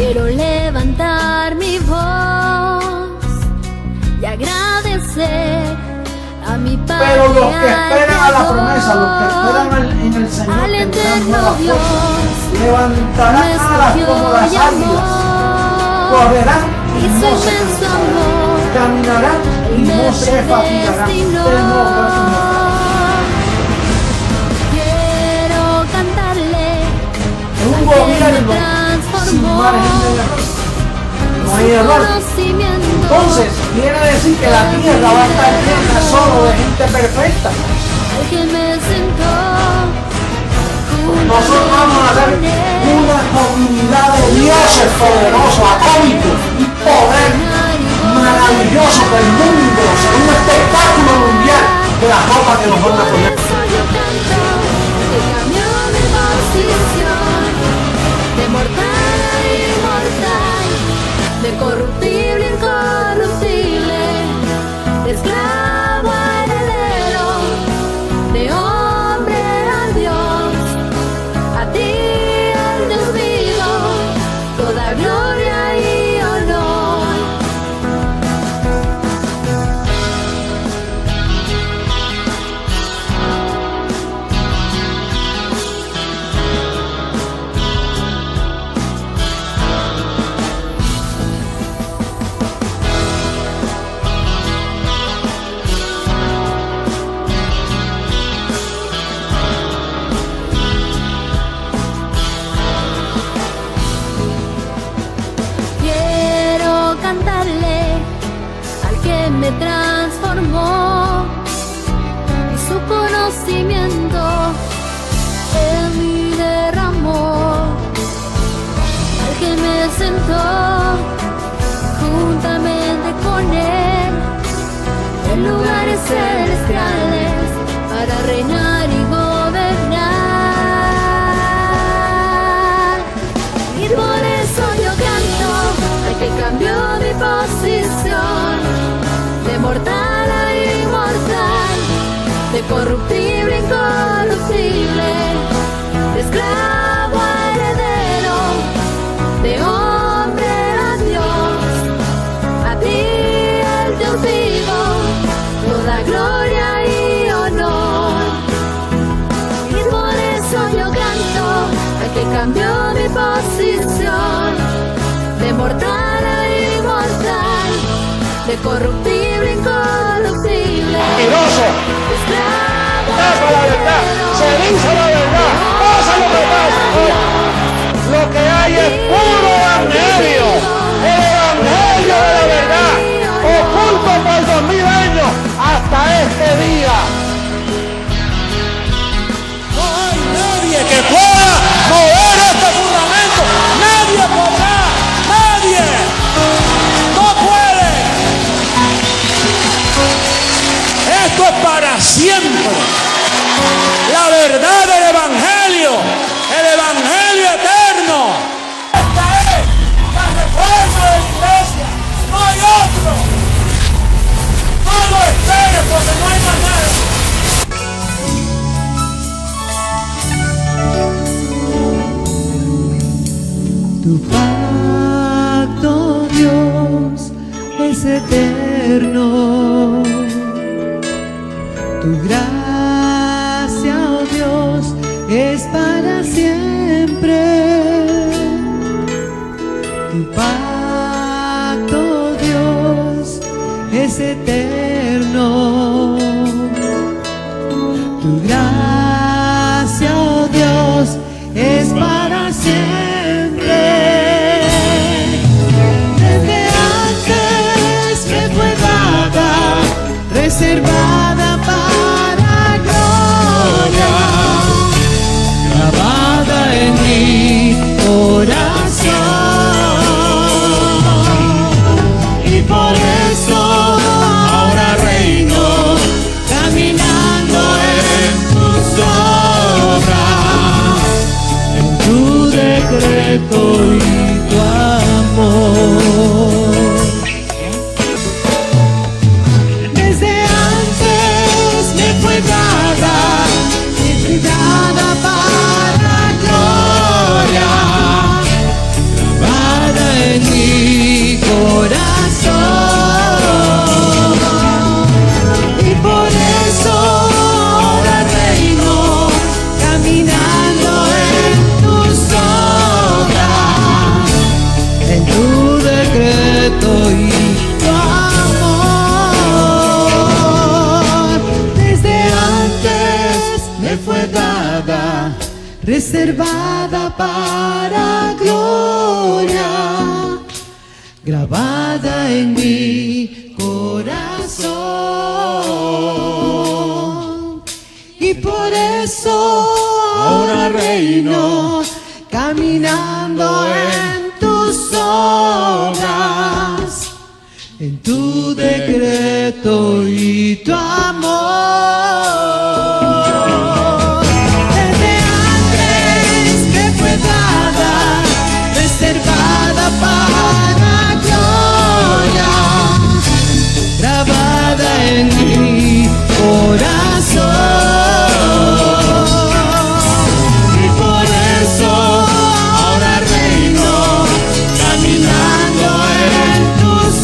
quiero levantar mi voz y agradecer a mi Padre. Pero los que esperan a la promesa, los que esperan en el Señor, al tendrán eterno nuevas Dios, fuerzas, levantarán alas como las águilas, correrán y no se cansarán, caminarán y no se fatigarán. Quiero cantarle En un gobierno sin margen de error, no hay error. Entonces quiere decir que la tierra va a estar llena solo de gente perfecta. Nosotros vamos a ser una comunidad de dioses poderosos, atómicos y poder maravilloso del mundo, será un espectáculo mundial de la ropa que nos van a poner. De mortal a inmortal, de corruptible a incorruptible, de esclavo a heredero, de hombre a Dios, a ti el Dios vivo, toda gloria y honor. Me transformó y su conocimiento en mí derramó, al que me sentó juntamente con él en lugares celestiales para reinar y gobernar. Y por eso yo canto al que cambió mi posición, de mortal a inmortal, de corruptible a incorruptible, de esclavo a heredero, de hombre a Dios, a ti el Dios vivo, toda gloria y honor. Y por eso yo canto al que cambió mi posición, de mortal a inmortal, de corruptible, incorruptible, Mentiroso, esclavo, la verdad, se dice la verdad, pasa lo que pasa. Lo que hay es puro evangelio, el evangelio de la verdad, oculto por 2000 años hasta este día. No hay nadie que pueda mover este fundamento, nadie podrá, nadie. Esto es para siempre. La verdad del evangelio, el evangelio eterno. Esta es la reforma de la iglesia. No hay otro. No lo esperes porque no hay más nada. Tu pacto, Dios, es eterno. Tu gracia, oh Dios, es para siempre. Tu pacto, Dios, es eterno. Tu gracia, oh Dios, es para siempre. Desde antes que fue dada, reservada para gloria, grabada en mi corazón, y por eso ahora reino, caminando en tus obras, en tu decreto y tu amor. Para reservada para gloria, grabada en mi corazón. Y por eso ahora reino, caminando en tus obras, en tu decreto y tu amor. Desde antes que fue dada, reservada para gloria, grabada en mi corazón. Y por eso ahora reino, caminando en tus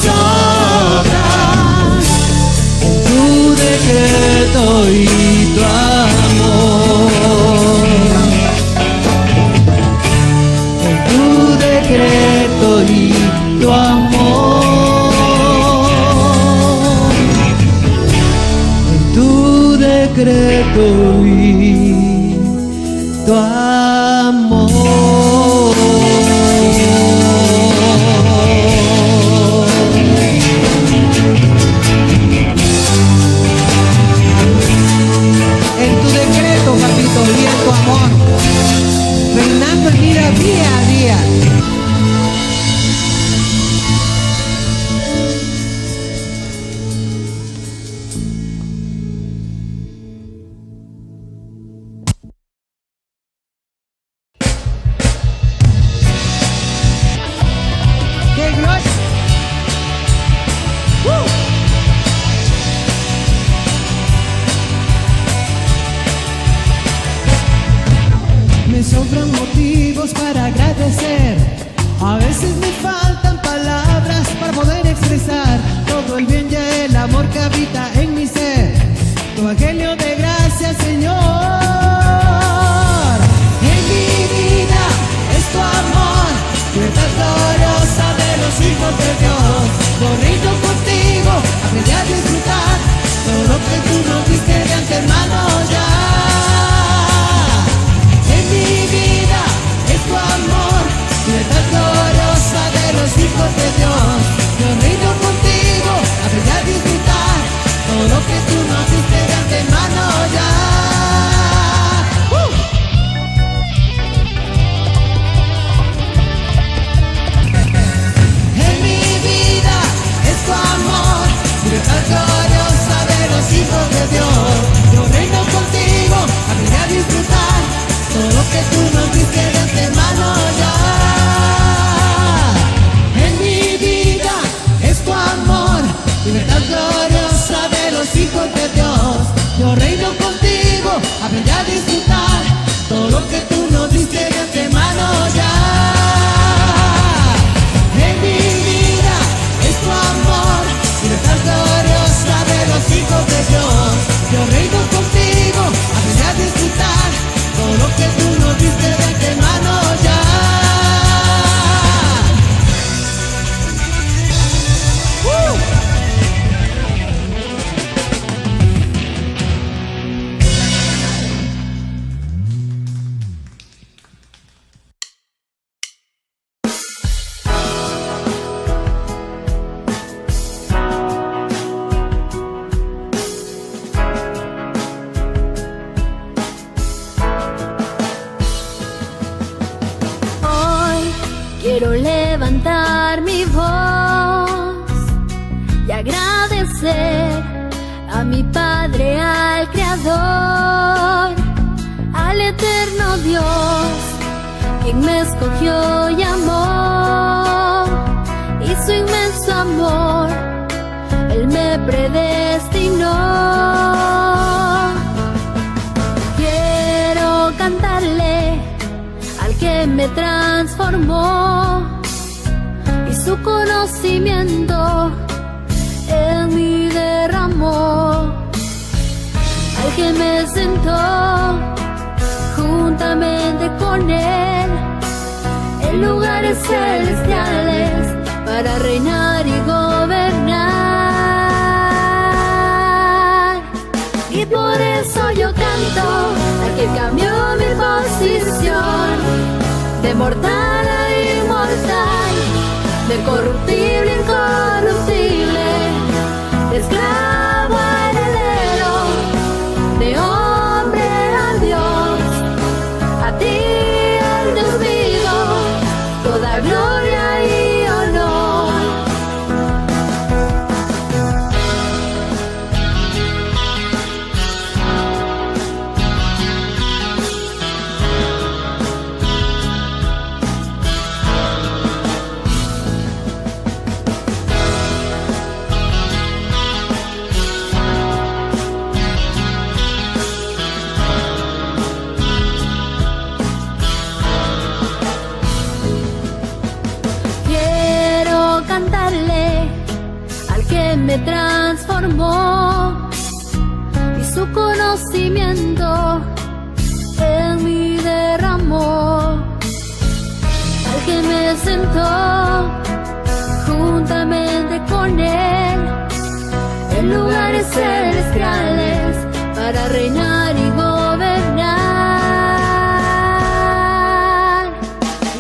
obras, en tu decreto y tu amor, en tu decreto y tu amor, en tu decreto y tu amor. En tu decreto, papito, y en tu amor, reinando en vida día a día. ¡Qué gloria! Me sobran motivos para agradecer. A veces me faltan palabras para poder expresar todo el bien y el amor que habita en mi ser. Tu evangelio de gracia, Señor. En mi vida es tu amor, libertad gloriosa de los hijos de Dios. Yo reino contigo, aprendí a disfrutar todo lo que tú nos diste de antemano ya. En mi vida es tu amor, libertad gloriosa de los hijos de Dios. Yo reino contigo, aprendí a disfrutar todo lo que tú nos diste de antemano ya. En mi vida es tu amor, libertad gloriosa de los hijos de Dios. Yo reino contigo, aprendí a disfrutar todo lo que tú nos diste de antemano ya. En mi vida es tu amor, libertad gloriosa de los hijos de Dios. Yo reino contigo, aprendí a disfrutar todo lo que tú nos diste de antemano ya. En mi vida es tu amor, libertad gloriosa de los hijos de Dios. Yo reino contigo, aprendí a disfrutar todo lo que tú nos diste de antemano ya. Quiero levantar mi voz y agradecer a mi Padre, al Creador, al eterno Dios, quien me escogió y amó, y su inmenso amor, Él me predestinó. Quiero cantarle al que me transformó, y su conocimiento en mí derramó, al que me sentó juntamente con Él en lugares celestiales para reinar y gobernar. Y por eso yo canto al que cambió mi posición, de mortal a inmortal, de corruptible a incorruptible, de esclavo a heredero, de hombre a Dios, a ti el Dios vivo, toda gloria y honor. Me transformó y su conocimiento en mí derramó, al que me sentó juntamente con él en lugares celestiales para reinar y gobernar.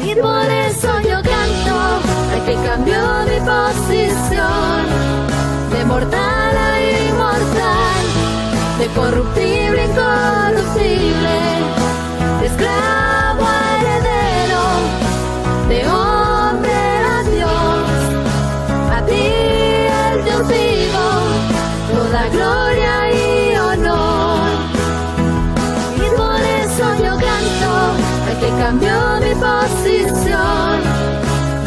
Y por eso yo canto al que cambió mi posición, de mortal a inmortal, de corruptible a incorruptible, de esclavo a heredero, de hombre a Dios, a ti el Dios vivo, toda gloria y honor. Y por eso yo canto al que cambió mi posición,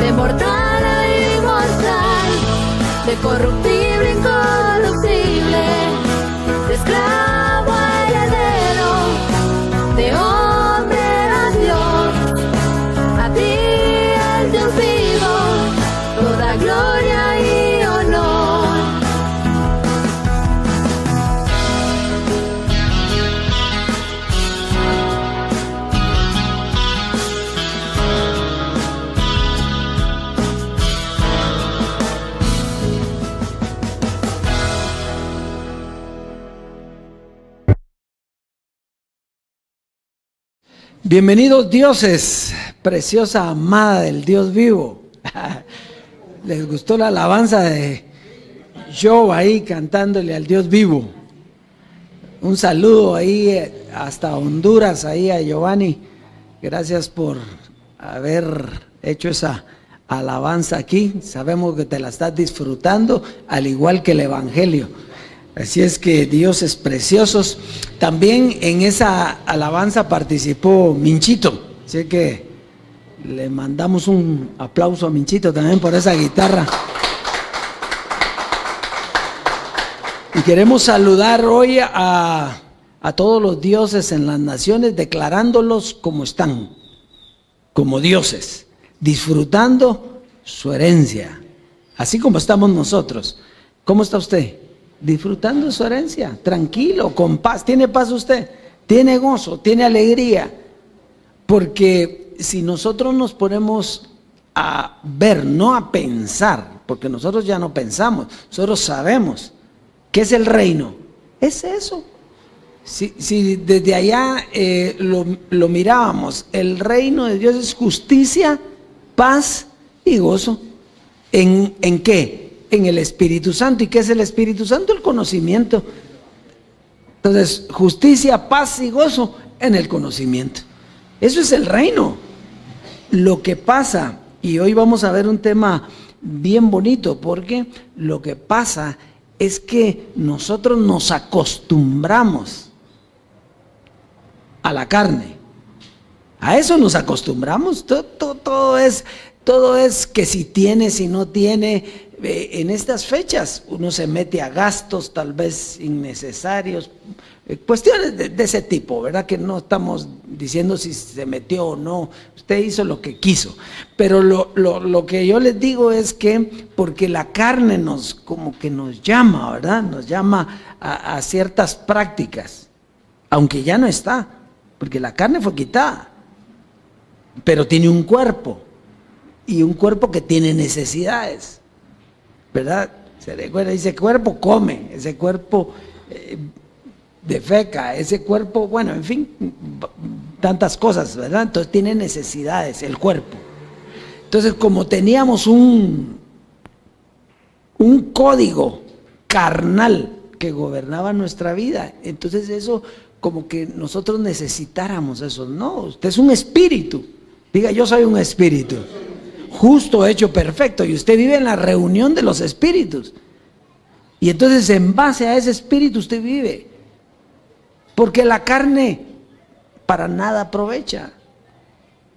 de mortal a inmortal, de corruptible a incorruptible, de esclavo a heredero, de hombre a Dios, a ti el Dios vivo, toda gloria y honor. Bienvenidos dioses, preciosa amada del Dios vivo. ¿Les gustó la alabanza de Joe ahí cantándole al Dios vivo? Un saludo ahí hasta Honduras, ahí a Giovanni. Gracias por haber hecho esa alabanza aquí. Sabemos que te la estás disfrutando, al igual que el Evangelio. Así es que Dioses preciosos. También en esa alabanza participó Minchito. Así que le mandamos un aplauso a Minchito también por esa guitarra. Y queremos saludar hoy a todos los dioses en las naciones, declarándolos como están, como dioses, disfrutando su herencia, así como estamos nosotros. ¿Cómo está usted? Disfrutando su herencia, tranquilo, con paz. ¿Tiene paz usted? ¿Tiene gozo? ¿Tiene alegría? Porque si nosotros nos ponemos a ver, no a pensar, porque nosotros ya no pensamos, nosotros sabemos qué es el reino. Es eso. Si desde allá lo mirábamos, el reino de Dios es justicia, paz y gozo. ¿En qué? En el Espíritu Santo. ¿Y qué es el Espíritu Santo? El conocimiento. Entonces, justicia, paz y gozo en el conocimiento. Eso es el reino. Lo que pasa, y hoy vamos a ver un tema bien bonito, porque lo que pasa es que nosotros nos acostumbramos a la carne. A eso nos acostumbramos. Todo es que si tiene, si no tiene. En estas fechas uno se mete a gastos tal vez innecesarios, cuestiones de ese tipo, ¿verdad? Que no estamos diciendo si se metió o no, usted hizo lo que quiso, pero lo que yo les digo es que porque la carne como que nos llama, ¿verdad? Nos llama a ciertas prácticas, aunque ya no está, porque la carne fue quitada, pero tiene un cuerpo, y un cuerpo que tiene necesidades, ¿verdad? Se recuerda, ese cuerpo come, ese cuerpo defeca, ese cuerpo, bueno, en fin, tantas cosas, ¿verdad? Entonces tiene necesidades el cuerpo. Entonces, como teníamos un código carnal que gobernaba nuestra vida, entonces eso como que nosotros necesitáramos eso. No, usted es un espíritu. Diga, yo soy un espíritu, justo, hecho, perfecto, y usted vive en la reunión de los espíritus. Y entonces en base a ese espíritu usted vive. Porque la carne para nada aprovecha.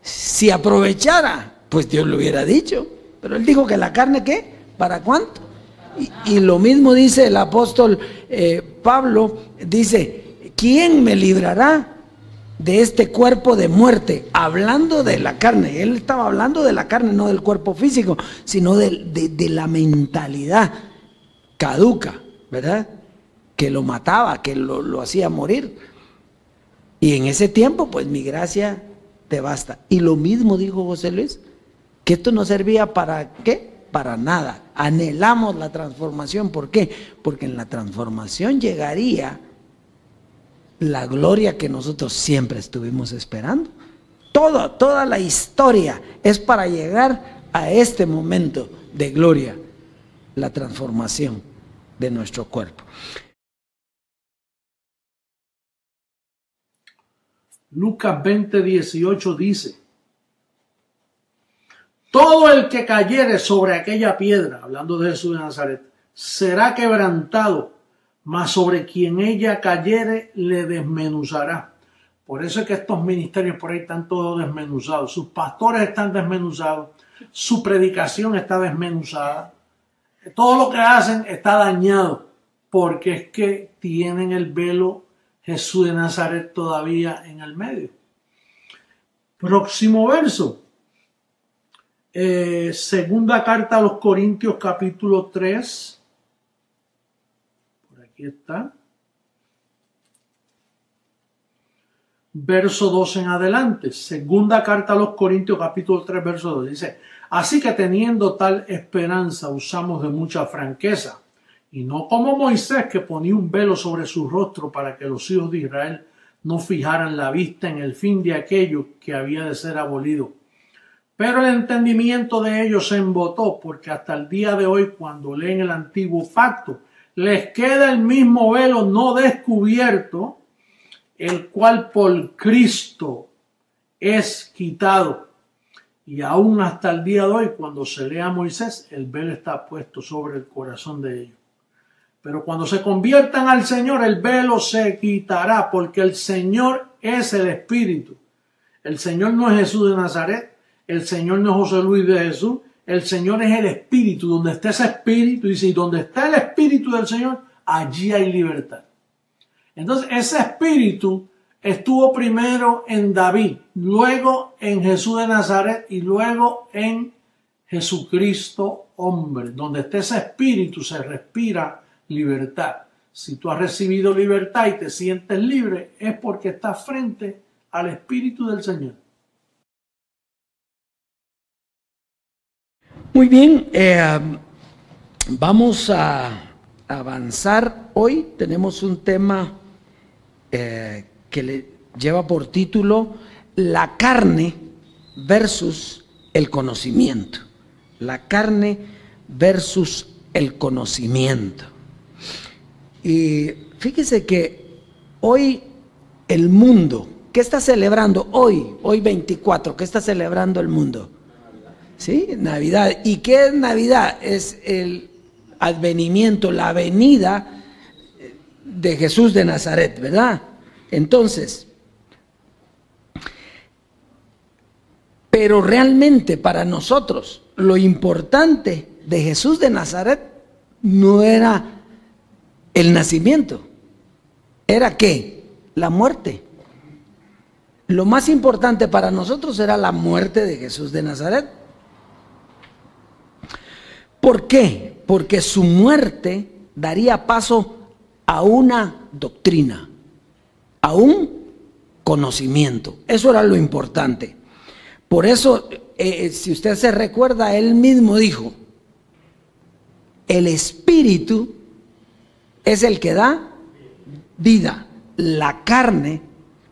Si aprovechara, pues Dios lo hubiera dicho. Pero Él dijo que la carne, ¿qué? ¿Para cuánto? Y lo mismo dice el apóstol Pablo, dice, ¿quién me librará de este cuerpo de muerte? Hablando de la carne. Él estaba hablando de la carne, no del cuerpo físico, sino de la mentalidad caduca, ¿verdad? Que lo mataba, que lo hacía morir. Y en ese tiempo, pues mi gracia te basta. Y lo mismo dijo José Luis, que esto no servía para ¿qué? Para nada. Anhelamos la transformación. ¿Por qué? Porque en la transformación llegaría la gloria que nosotros siempre estuvimos esperando. Toda la historia es para llegar a este momento de gloria, la transformación de nuestro cuerpo. Lucas 20:18 dice: todo el que cayere sobre aquella piedra, hablando de Jesús de Nazaret, será quebrantado, mas sobre quien ella cayere le desmenuzará. Por eso es que estos ministerios por ahí están todos desmenuzados. Sus pastores están desmenuzados, su predicación está desmenuzada, todo lo que hacen está dañado, porque es que tienen el velo Jesús de Nazaret todavía en el medio. Próximo verso. Segunda carta a los Corintios, capítulo 3. Por aquí está. Verso 2 en adelante. Segunda carta a los Corintios, capítulo 3, verso 2. Dice: así que teniendo tal esperanza usamos de mucha franqueza, y no como Moisés, que ponía un velo sobre su rostro para que los hijos de Israel no fijaran la vista en el fin de aquello que había de ser abolido. Pero el entendimiento de ellos se embotó, porque hasta el día de hoy, cuando leen el antiguo pacto, les queda el mismo velo no descubierto, el cual por Cristo es quitado. Y aún hasta el día de hoy, cuando se lee a Moisés, el velo está puesto sobre el corazón de ellos. Pero cuando se conviertan al Señor, el velo se quitará, porque el Señor es el Espíritu. El Señor no es Jesús de Nazaret, el Señor no es José Luis de Jesús, el Señor es el Espíritu. Donde está ese Espíritu, dice, y donde está el Espíritu del Señor, allí hay libertad. Entonces, ese Espíritu estuvo primero en David, luego en Jesús de Nazaret y luego en Jesucristo hombre. Donde está ese Espíritu se respira libertad. Si tú has recibido libertad y te sientes libre, es porque estás frente al Espíritu del Señor. Muy bien, vamos a avanzar. Hoy tenemos un tema que le lleva por título la carne versus el conocimiento. La carne versus el conocimiento. Y fíjese que hoy el mundo, ¿qué está celebrando hoy 24? ¿Qué está celebrando el mundo? ¿Sí? Navidad. ¿Y qué es Navidad? Es el advenimiento, la venida de Jesús de Nazaret, ¿verdad? Entonces, pero realmente para nosotros lo importante de Jesús de Nazaret no era el nacimiento, ¿era qué? La muerte. Lo más importante para nosotros era la muerte de Jesús de Nazaret. ¿Por qué? Porque su muerte daría paso a una doctrina, a un conocimiento. Eso era lo importante. Por eso, si usted se recuerda, él mismo dijo, el Espíritu es el que da vida, la carne,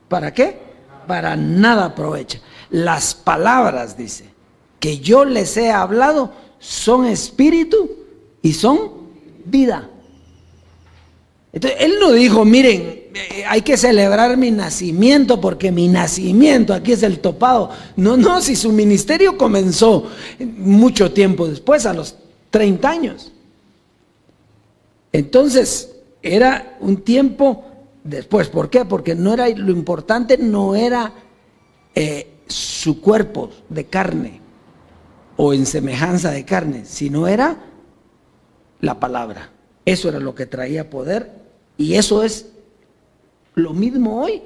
¿para qué? Para nada aprovecha. Las palabras, dice, que yo les he hablado son espíritu y son vida. Entonces, él no dijo, miren, hay que celebrar mi nacimiento porque mi nacimiento aquí es el topado. No, si su ministerio comenzó mucho tiempo después, a los 30 años. Entonces, era un tiempo después. ¿Por qué? Porque no era, lo importante no era su cuerpo de carne o en semejanza de carne, sino era la palabra. Eso era lo que traía poder, y eso es lo mismo hoy.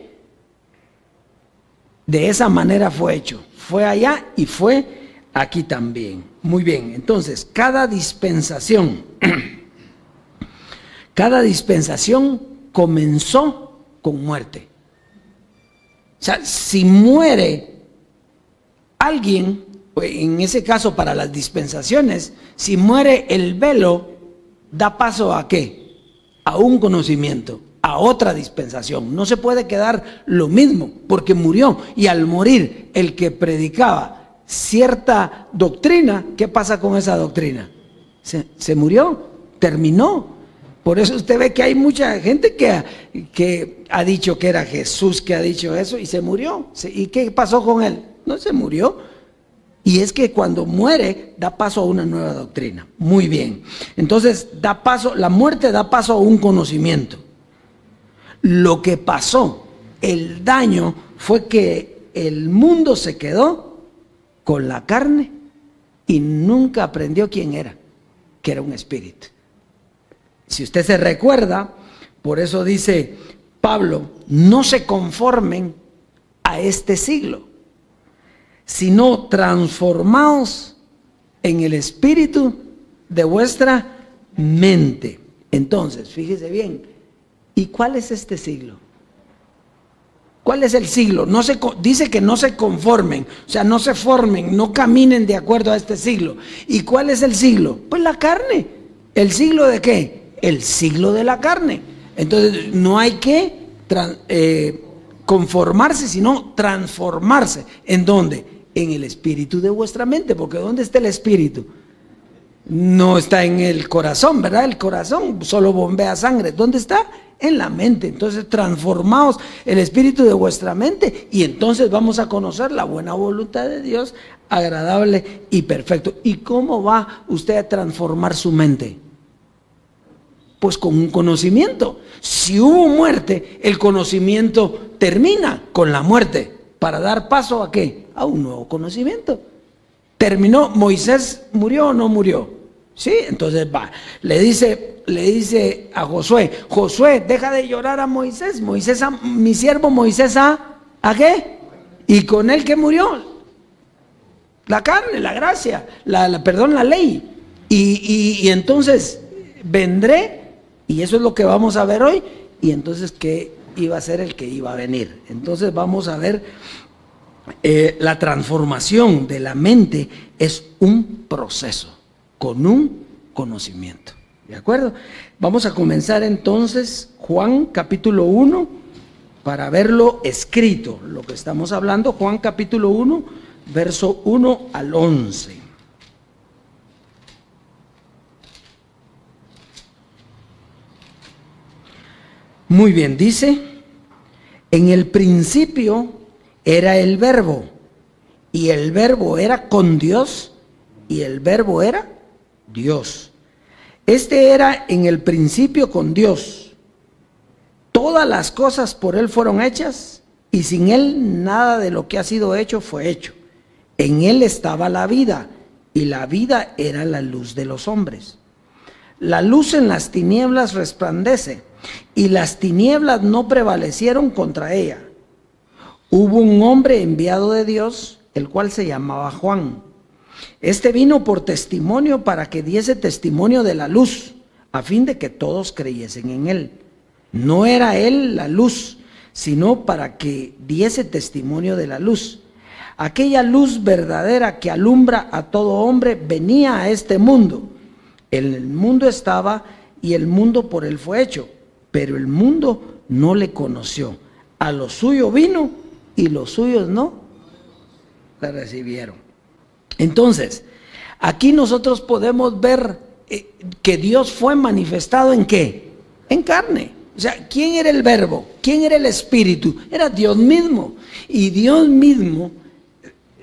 De esa manera fue hecho. Fue allá y fue aquí también. Muy bien, entonces, cada dispensación comenzó con muerte. O sea, si muere alguien, en ese caso para las dispensaciones, si muere el velo, da paso ¿a qué? A un conocimiento, a otra dispensación. No se puede quedar lo mismo, porque murió, y al morir el que predicaba cierta doctrina, ¿qué pasa con esa doctrina? Se murió, terminó. Por eso usted ve que hay mucha gente que ha dicho que era Jesús, que ha dicho eso, y se murió. ¿Y qué pasó con él? No se murió. Y es que cuando muere, da paso a una nueva doctrina. Muy bien. Entonces, la muerte da paso a un conocimiento. Lo que pasó, el daño, fue que el mundo se quedó con la carne y nunca aprendió quién era, que era un espíritu. Si usted se recuerda, por eso dice Pablo, no se conformen a este siglo, sino transformaos en el espíritu de vuestra mente. Entonces, fíjese bien, ¿y cuál es este siglo? ¿Cuál es el siglo? Dice que no se conformen, o sea, no se formen, no caminen de acuerdo a este siglo. ¿Y cuál es el siglo? Pues la carne. ¿El siglo de qué? El siglo de la carne. Entonces, no hay que conformarse, sino transformarse. ¿En dónde? En el espíritu de vuestra mente, porque ¿dónde está el espíritu? No está en el corazón, ¿verdad? El corazón solo bombea sangre. ¿Dónde está? En la mente. Entonces, transformaos el espíritu de vuestra mente, y entonces vamos a conocer la buena voluntad de Dios, agradable y perfecto. ¿Y cómo va usted a transformar su mente? Pues con un conocimiento. Si hubo muerte, el conocimiento termina con la muerte, para dar paso ¿a qué? A un nuevo conocimiento. Terminó. ¿Moisés murió o no murió? Sí, entonces va. Le dice a Josué, Josué, deja de llorar a Moisés. Mi siervo Moisés, ¿a qué? ¿Y con él qué murió? La carne, la gracia, la ley. Y entonces vendré. Y eso es lo que vamos a ver hoy. Y entonces, ¿qué iba a ser el que iba a venir? Entonces vamos a ver, la transformación de la mente es un proceso con un conocimiento. ¿De acuerdo? Vamos a comenzar entonces Juan capítulo 1 para verlo escrito, lo que estamos hablando. Juan capítulo 1, verso 1 al 11. Muy bien, dice, en el principio era el verbo, y el verbo era con Dios, y el verbo era Dios. Este era en el principio con Dios. Todas las cosas por Él fueron hechas, y sin Él nada de lo que ha sido hecho fue hecho. En Él estaba la vida, y la vida era la luz de los hombres. La luz en las tinieblas resplandece, y las tinieblas no prevalecieron contra ella. Hubo un hombre enviado de Dios, el cual se llamaba Juan. Este vino por testimonio para que diese testimonio de la luz, a fin de que todos creyesen en él. No era él la luz, sino para que diese testimonio de la luz. Aquella luz verdadera que alumbra a todo hombre venía a este mundo. En el mundo estaba, y el mundo por él fue hecho, pero el mundo no le conoció. A lo suyo vino y los suyos no le recibieron. Entonces, aquí nosotros podemos ver que Dios fue manifestado ¿en qué? En carne. O sea, ¿quién era el verbo? ¿Quién era el espíritu? Era Dios mismo. Y Dios mismo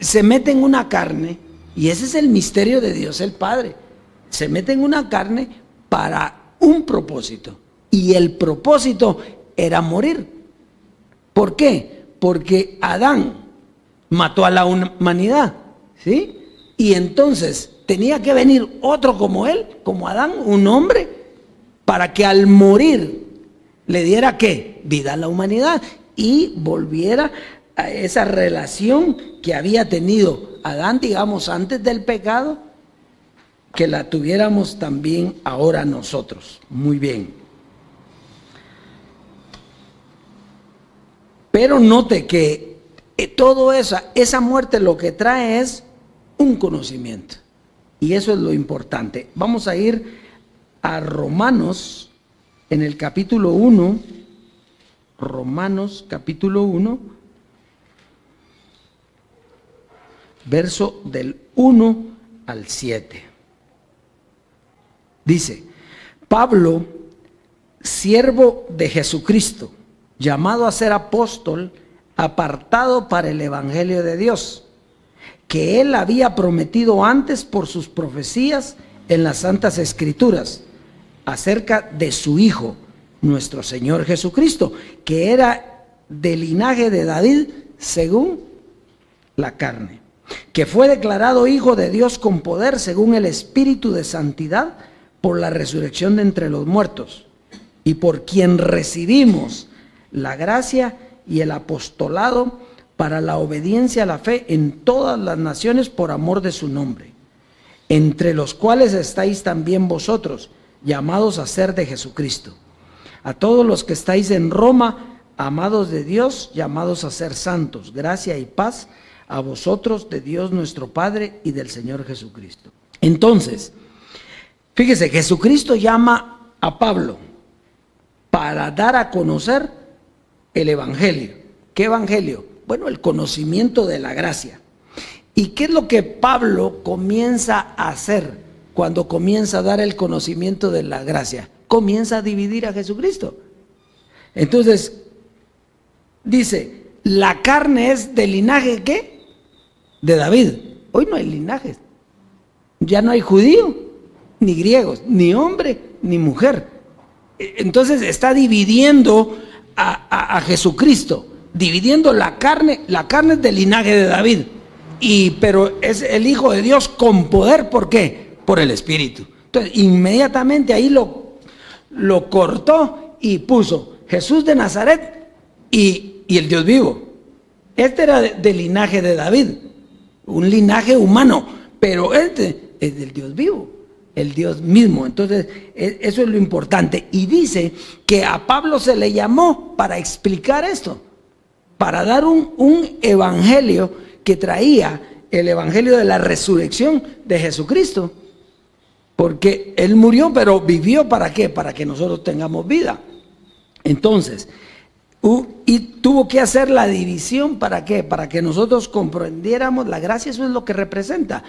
se mete en una carne, y ese es el misterio de Dios el Padre. Se mete en una carne para un propósito. Y el propósito era morir. ¿Por qué? Porque Adán mató a la humanidad, ¿sí? Y entonces tenía que venir otro como él, como Adán, un hombre, para que al morir le diera ¿qué? Vida a la humanidad y volviera a esa relación que había tenido Adán, digamos, antes del pecado, que la tuviéramos también ahora nosotros. Muy bien. Pero note que todo esa muerte lo que trae es un conocimiento. Y eso es lo importante. Vamos a ir a Romanos, en el capítulo 1, Romanos capítulo 1, verso del 1 al 7. Dice, Pablo, siervo de Jesucristo, llamado a ser apóstol, apartado para el evangelio de Dios, que él había prometido antes por sus profecías en las santas escrituras, acerca de su Hijo, nuestro Señor Jesucristo, que era del linaje de David según la carne, que fue declarado Hijo de Dios con poder según el Espíritu de santidad por la resurrección de entre los muertos, y por quien recibimos la gracia y el apostolado para la obediencia a la fe en todas las naciones por amor de su nombre, entre los cuales estáis también vosotros, llamados a ser de Jesucristo. A todos los que estáis en Roma, amados de Dios, llamados a ser santos, gracia y paz a vosotros de Dios nuestro Padre y del Señor Jesucristo. Entonces, fíjese, Jesucristo llama a Pablo para dar a conocer el evangelio. ¿Qué evangelio? Bueno, el conocimiento de la gracia. ¿Y qué es lo que Pablo comienza a hacer cuando comienza a dar el conocimiento de la gracia? Comienza a dividir a Jesucristo. Entonces, dice, la carne es del linaje, ¿qué? De David. Hoy no hay linajes. Ya no hay judío, ni griegos, ni hombre, ni mujer. Entonces está dividiendo a Jesucristo, dividiendo la carne es del linaje de David, pero es el Hijo de Dios con poder. ¿Por qué? Por el Espíritu. Entonces inmediatamente ahí lo cortó y puso Jesús de Nazaret y el Dios vivo. Este era del linaje de David, un linaje humano, pero este es del Dios vivo, el Dios mismo. Entonces eso es lo importante. Y dice que a Pablo se le llamó para explicar esto, para dar un evangelio que traía el evangelio de la resurrección de Jesucristo, porque él murió pero vivió. ¿Para qué? Para que nosotros tengamos vida. Entonces, y tuvo que hacer la división. ¿Para qué? Para que nosotros comprendiéramos la gracia. Eso es lo que representa,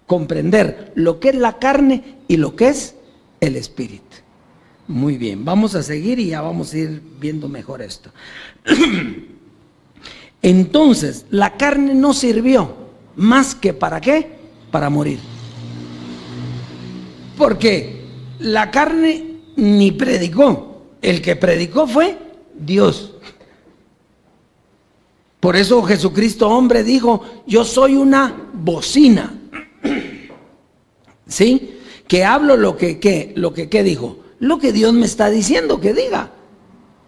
comprender lo que es la carne y lo que es el Espíritu. Muy bien, vamos a seguir y ya vamos a ir viendo mejor esto. Entonces, la carne no sirvió más que ¿para qué? Para morir. Porque la carne ni predicó, el que predicó fue Dios. Por eso Jesucristo hombre dijo, yo soy una bocina, ¿sí? Que hablo lo que ¿qué dijo? Lo que Dios me está diciendo que diga.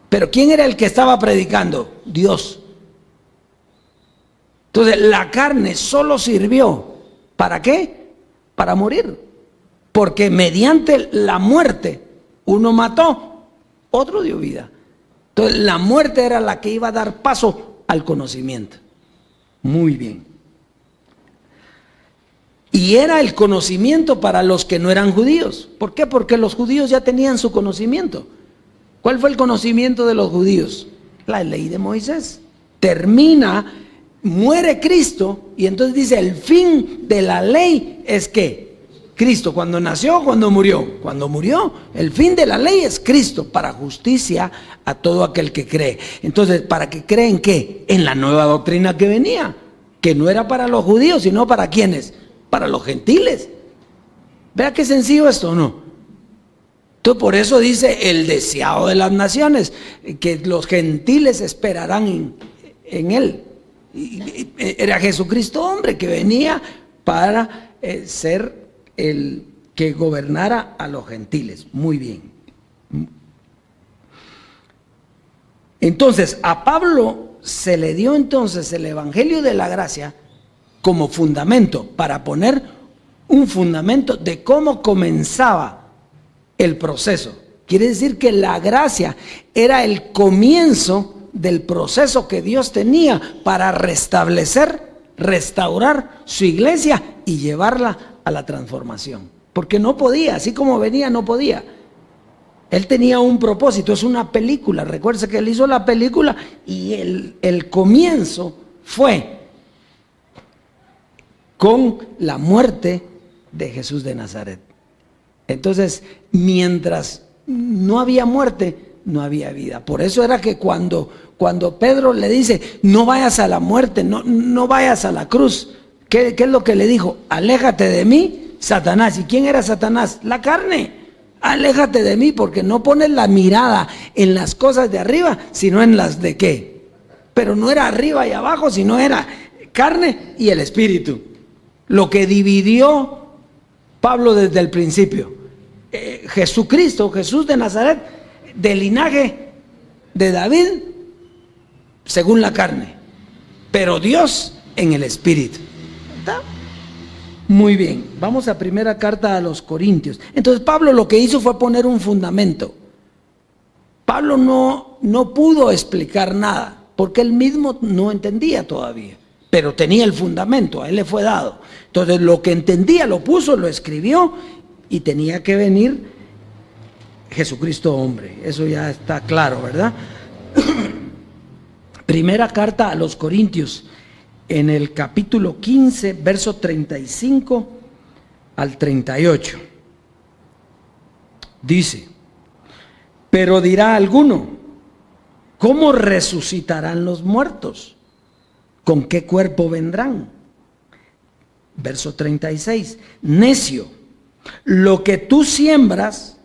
Pero ¿quién era el que estaba predicando? Dios. Entonces la carne solo sirvió, ¿para qué? Para morir. Porque mediante la muerte uno mató, otro dio vida. Entonces la muerte era la que iba a dar paso al conocimiento. Muy bien. Y era el conocimiento para los que no eran judíos. ¿Por qué? Porque los judíos ya tenían su conocimiento. ¿Cuál fue el conocimiento de los judíos? La ley de Moisés. Termina, muere Cristo, y entonces dice, el fin de la ley es que Cristo, cuando nació, cuando murió. Cuando murió, el fin de la ley es Cristo, para justicia a todo aquel que cree. Entonces, ¿para qué creen qué? En la nueva doctrina que venía, que no era para los judíos, sino para ¿quiénes? Para los gentiles. Vea qué sencillo esto, ¿o no? Entonces, por eso dice el deseado de las naciones, que los gentiles esperarán en él. Era Jesucristo hombre que venía para ser el que gobernara a los gentiles. Muy bien. Entonces, a Pablo se le dio entonces el Evangelio de la Gracia como fundamento, para poner un fundamento de cómo comenzaba el proceso. Quiere decir que la gracia era el comienzo del proceso que Dios tenía para restablecer, restaurar su iglesia y llevarla a la transformación. Porque no podía, así como venía, no podía. Él tenía un propósito, es una película. Recuerda que él hizo la película y el comienzo fue con la muerte de Jesús de Nazaret. Entonces, mientras no había muerte, no había vida. Por eso era que cuando Pedro le dice, no vayas a la muerte, no vayas a la cruz, ¿qué es lo que le dijo? Aléjate de mí, Satanás. ¿Y quién era Satanás? La carne. Aléjate de mí, porque no pones la mirada en las cosas de arriba, sino en las de qué. Pero no era arriba y abajo, sino era carne y el espíritu. Lo que dividió Pablo desde el principio. Jesucristo, Jesús de Nazaret, del linaje de David, según la carne, pero Dios en el espíritu. ¿Está? Muy bien, vamos a primera carta a los Corintios. Entonces Pablo lo que hizo fue poner un fundamento. Pablo no pudo explicar nada, porque él mismo no entendía todavía, pero tenía el fundamento, a él le fue dado. Entonces lo que entendía lo puso, lo escribió, y tenía que venir Jesucristo hombre. Eso ya está claro, ¿verdad? Primera carta a los Corintios, en el capítulo 15, verso 35 al 38. Dice, pero dirá alguno, ¿cómo resucitarán los muertos? ¿Con qué cuerpo vendrán? Verso 36, necio, lo que tú siembras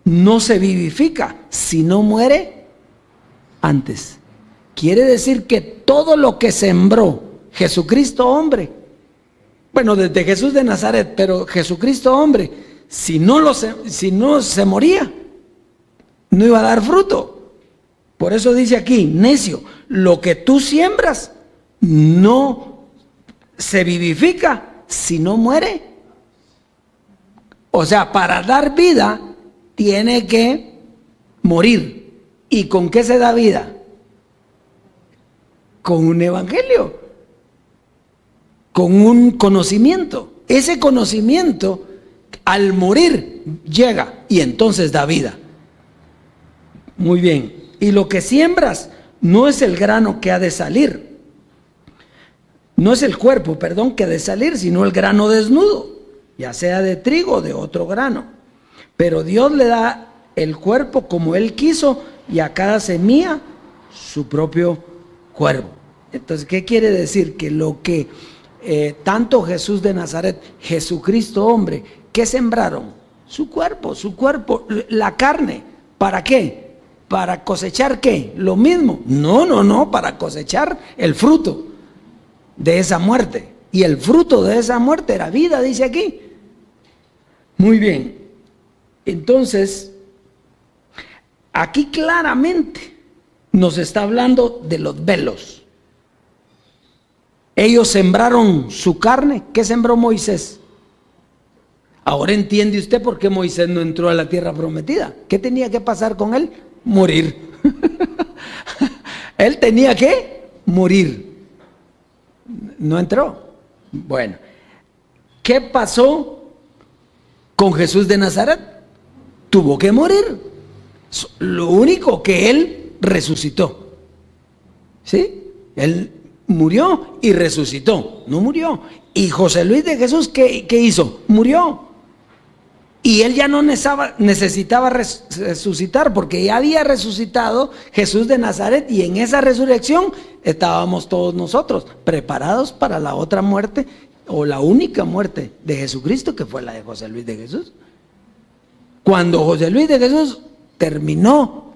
no se vivifica, sino muere antes. Quiere decir que todo lo que sembró Jesucristo hombre, bueno, desde Jesús de Nazaret, pero Jesucristo hombre, si no se moría, no iba a dar fruto. Por eso dice aquí, necio, lo que tú siembras no se vivifica, si no muere. O sea, para dar vida tiene que morir. ¿Y con qué se da vida? Con un evangelio, con un conocimiento. Ese conocimiento al morir llega y entonces da vida. Muy bien. Y lo que siembras no es el grano que ha de salir, no es el cuerpo, perdón, que ha de salir, sino el grano desnudo, ya sea de trigo o de otro grano. Pero Dios le da el cuerpo como Él quiso, y a cada semilla su propio cuerpo. Entonces, ¿qué quiere decir? Que lo que tanto Jesús de Nazaret, Jesucristo hombre, ¿qué sembraron? Su cuerpo, la carne. ¿Para qué? ¿Para cosechar qué? ¿Lo mismo? No, para cosechar el fruto de esa muerte. Y el fruto de esa muerte era vida, dice aquí. Muy bien. Entonces, aquí claramente nos está hablando de los velos. Ellos sembraron su carne. ¿Qué sembró Moisés? Ahora entiende usted por qué Moisés no entró a la tierra prometida. ¿Qué tenía que pasar con él? Morir. Él tenía que morir. No entró. Bueno, ¿qué pasó con Jesús de Nazaret? Tuvo que morir. Lo único que Él resucitó. ¿Sí? Él murió y resucitó, no murió. Y José Luis de Jesús, ¿qué hizo? Murió. Y él ya no necesitaba resucitar, porque ya había resucitado Jesús de Nazaret, y en esa resurrección estábamos todos nosotros preparados para la otra muerte, o la única muerte de Jesucristo, que fue la de José Luis de Jesús. Cuando José Luis de Jesús terminó,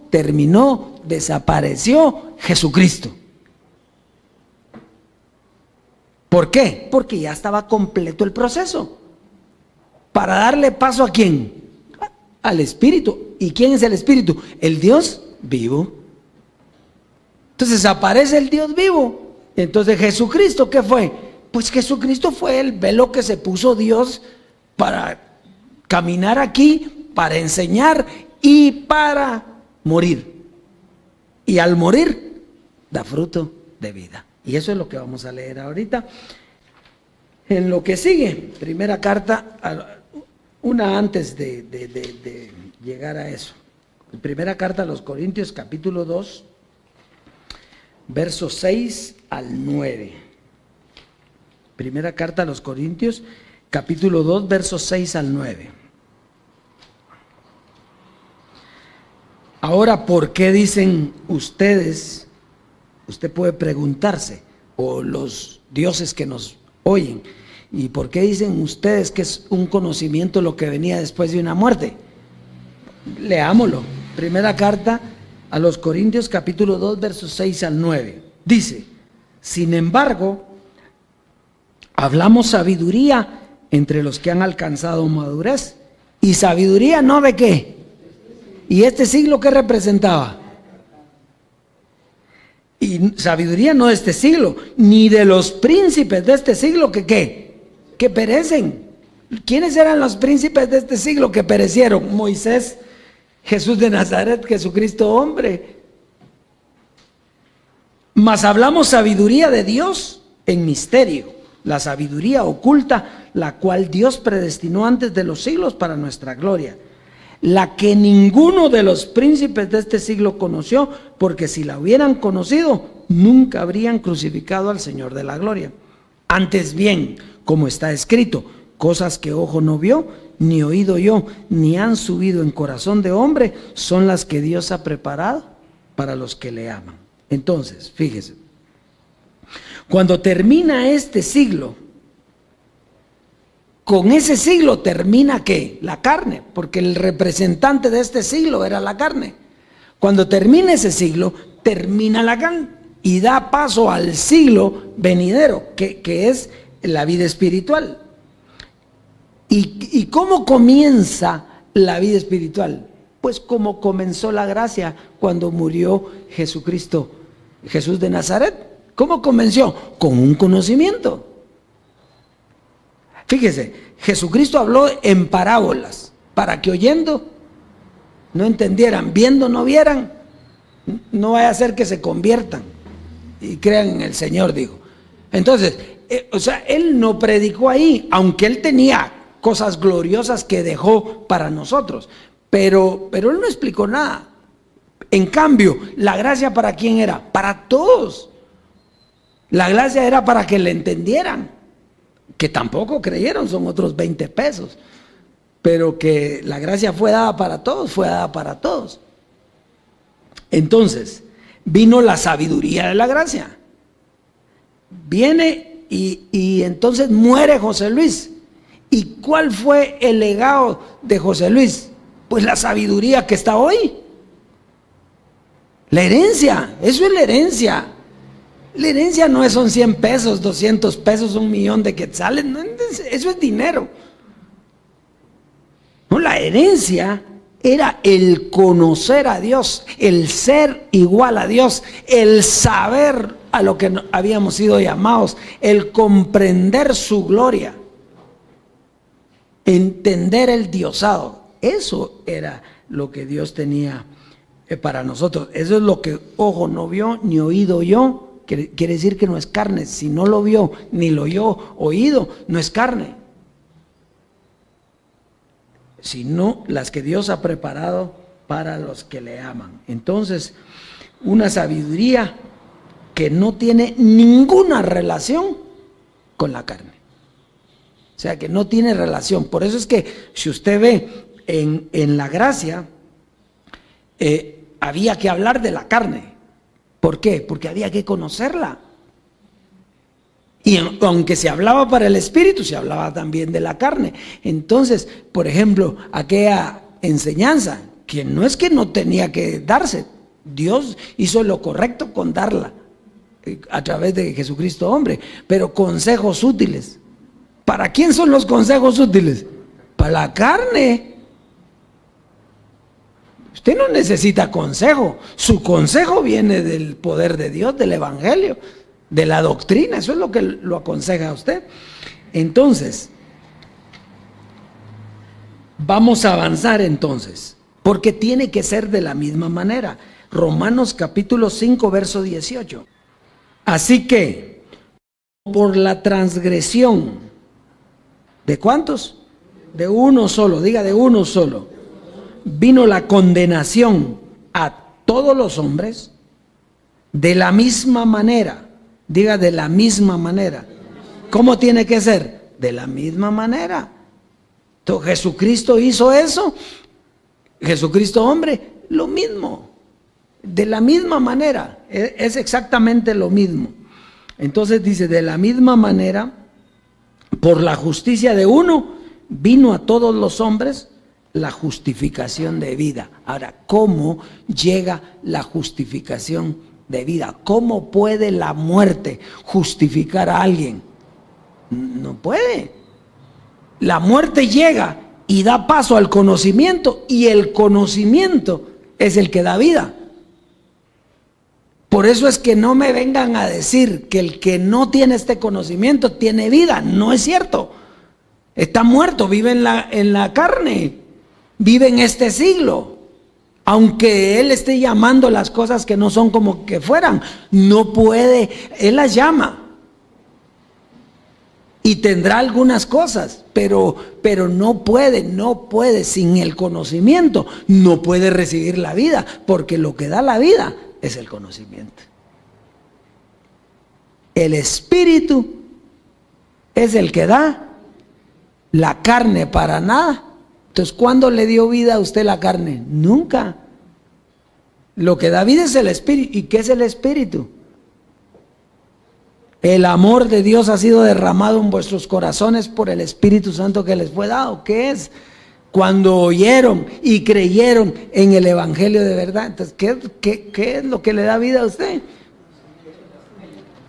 desapareció Jesucristo. ¿Por qué? Porque ya estaba completo el proceso. Para darle paso ¿a quién? Al Espíritu. ¿Y quién es el Espíritu? El Dios vivo. Entonces aparece el Dios vivo. Entonces Jesucristo, ¿qué fue? Pues Jesucristo fue el velo que se puso Dios para caminar aquí, para enseñar y para morir. Y al morir da fruto de vida. Y eso es lo que vamos a leer ahorita. En lo que sigue, primera carta, una antes de llegar a eso. Primera carta a los Corintios, capítulo 2, versos 6 al 9. Primera carta a los Corintios, capítulo 2, versos 6 al 9. Ahora, ¿por qué dicen ustedes? Usted puede preguntarse, o los dioses que nos oyen, ¿y por qué dicen ustedes que es un conocimiento lo que venía después de una muerte? Leámoslo. Primera carta a los Corintios, capítulo 2, versos 6 al 9. Dice: sin embargo, hablamos sabiduría entre los que han alcanzado madurez. ¿Y sabiduría no de qué? ¿Y este siglo qué representaba? Y sabiduría no de este siglo, ni de los príncipes de este siglo que ¿qué? Que perecen. ¿Quiénes eran los príncipes de este siglo que perecieron? Moisés, Jesús de Nazaret, Jesucristo hombre. Mas hablamos sabiduría de Dios en misterio, la sabiduría oculta, la cual Dios predestinó antes de los siglos para nuestra gloria, la que ninguno de los príncipes de este siglo conoció, porque si la hubieran conocido, nunca habrían crucificado al Señor de la gloria. Antes bien, como está escrito, cosas que ojo no vio, ni oído yo, ni han subido en corazón de hombre, son las que Dios ha preparado para los que le aman. Entonces, fíjese, cuando termina este siglo, con ese siglo termina ¿qué? La carne, porque el representante de este siglo era la carne. Cuando termina ese siglo, termina la carne y da paso al siglo venidero, que es la vida espiritual. ¿Y cómo comienza la vida espiritual? Pues como comenzó la gracia cuando murió Jesucristo, Jesús de Nazaret. ¿Cómo comenzó? Con un conocimiento. Fíjese, Jesucristo habló en parábolas para que oyendo no entendieran, viendo no vieran, no vaya a ser que se conviertan y crean en el Señor, digo. Entonces, Él no predicó ahí, aunque Él tenía cosas gloriosas que dejó para nosotros, pero Él no explicó nada. En cambio, la gracia ¿para quién era? Para todos. La gracia era para que le entendieran, que tampoco creyeron, son otros 20 pesos, pero que la gracia fue dada para todos, fue dada para todos. Entonces, vino la sabiduría de la gracia. Viene y entonces muere José Luis. ¿Y cuál fue el legado de José Luis? Pues la sabiduría que está hoy. La herencia, eso es la herencia. La herencia no son 100 pesos, 200 pesos, 1.000.000 de quetzales, no, eso es dinero. No, la herencia era el conocer a Dios, el ser igual a Dios, el saber a lo que habíamos sido llamados, el comprender su gloria, entender el diosado. Eso era lo que Dios tenía para nosotros. Eso es lo que ojo no vio, ni oído oyó. Quiere decir que no es carne. Si no lo vio, ni lo oyó, oído, no es carne. Sino las que Dios ha preparado para los que le aman. Entonces, una sabiduría que no tiene ninguna relación con la carne. O sea, que no tiene relación. Por eso es que si usted ve en la gracia, había que hablar de la carne. ¿Por qué? Porque había que conocerla. Y aunque se hablaba para el espíritu, se hablaba también de la carne. Entonces, por ejemplo, aquella enseñanza, que no es que no tenía que darse, Dios hizo lo correcto con darla a través de Jesucristo hombre, pero consejos útiles. ¿Para quién son los consejos útiles? Para la carne. Usted no necesita consejo, su consejo viene del poder de Dios, del evangelio, de la doctrina, eso es lo que lo aconseja a usted. Entonces, vamos a avanzar entonces, porque tiene que ser de la misma manera. Romanos capítulo 5, verso 18. Así que, por la transgresión, ¿de cuántos? De uno solo, diga de uno solo, vino la condenación a todos los hombres, de la misma manera, diga de la misma manera. ¿Cómo tiene que ser? De la misma manera. Entonces, Jesucristo hizo eso, Jesucristo hombre, lo mismo, de la misma manera, es exactamente lo mismo. Entonces dice, de la misma manera, por la justicia de uno, vino a todos los hombres la justificación de vida. Ahora, ¿cómo llega la justificación de vida? ¿Cómo puede la muerte justificar a alguien? No puede. La muerte llega y da paso al conocimiento, y el conocimiento es el que da vida. Por eso es que no me vengan a decir que el que no tiene este conocimiento tiene vida. No es cierto. Está muerto, vive en la carne, vive en este siglo. Aunque él esté llamando las cosas que no son como que fueran, no puede, él las llama. Y tendrá algunas cosas, pero no puede, sin el conocimiento, no puede recibir la vida, porque lo que da la vida es el conocimiento. El espíritu es el que da, la carne para nada. Entonces, ¿cuándo le dio vida a usted la carne? Nunca. Lo que da vida es el espíritu. ¿Y qué es el espíritu? El amor de Dios ha sido derramado en vuestros corazones por el Espíritu Santo que les fue dado. ¿Qué es? Cuando oyeron y creyeron en el evangelio de verdad. Entonces, ¿qué es lo que le da vida a usted?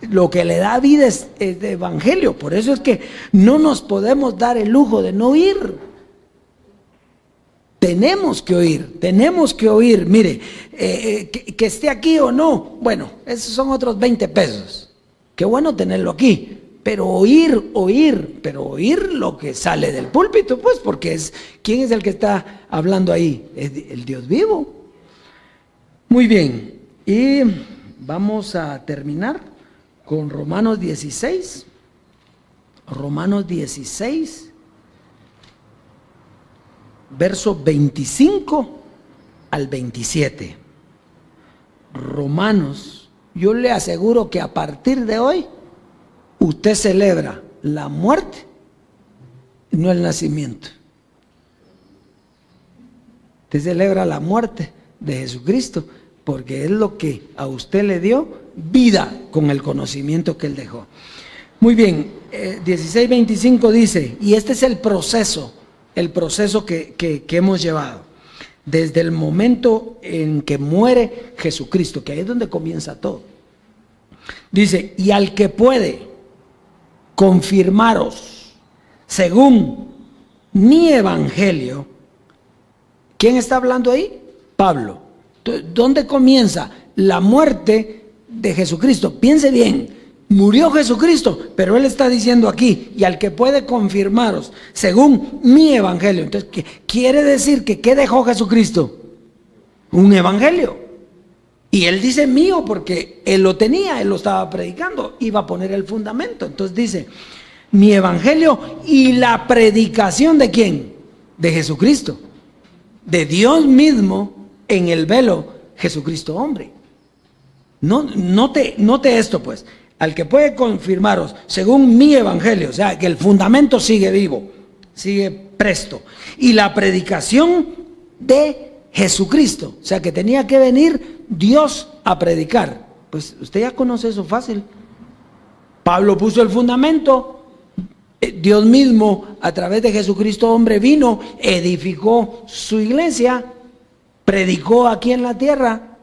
Lo que le da vida es el evangelio. Por eso es que no nos podemos dar el lujo de no oír. Tenemos que oír. Mire, que esté aquí o no, bueno, esos son otros 20 pesos. Qué bueno tenerlo aquí, pero oír lo que sale del púlpito, pues, porque ¿quién es el que está hablando ahí? Es el Dios vivo. Muy bien, y vamos a terminar con Romanos 16. Romanos 16, verso 25 al 27. Romanos. Yo le aseguro que a partir de hoy usted celebra la muerte, no el nacimiento. Usted celebra la muerte de Jesucristo porque es lo que a usted le dio vida con el conocimiento que Él dejó. Muy bien, 16:25 dice, y este es el proceso que hemos llevado. Desde el momento en que muere Jesucristo, que ahí es donde comienza todo. Dice, y al que puede confirmaros según mi evangelio. ¿Quién está hablando ahí? Pablo. ¿Dónde comienza la muerte de Jesucristo? Piense bien. Murió Jesucristo, pero Él está diciendo aquí, y al que puede confirmaros, según mi evangelio. Entonces, ¿qué quiere decir? ¿Qué dejó Jesucristo? Un evangelio. Y Él dice mío porque Él lo tenía, Él lo estaba predicando, iba a poner el fundamento. Entonces dice, mi evangelio y la predicación ¿de quién? De Jesucristo, de Dios mismo, en el velo Jesucristo hombre. Note esto pues, al que puede confirmaros, según mi evangelio, o sea, que el fundamento sigue vivo, sigue presto, y la predicación de Jesucristo, o sea, que tenía que venir Dios a predicar. Pues usted ya conoce eso fácil. Pablo puso el fundamento, Dios mismo a través de Jesucristo hombre vino, edificó su iglesia, predicó aquí en la tierra.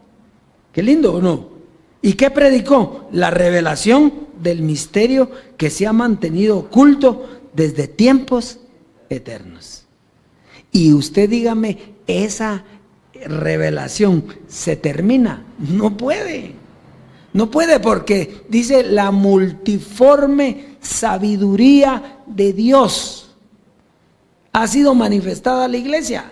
Qué lindo, ¿o no? ¿Y qué predicó? La revelación del misterio que se ha mantenido oculto desde tiempos eternos. Y usted dígame, ¿esa revelación se termina? No puede. No puede, porque dice la multiforme sabiduría de Dios ha sido manifestada a la iglesia.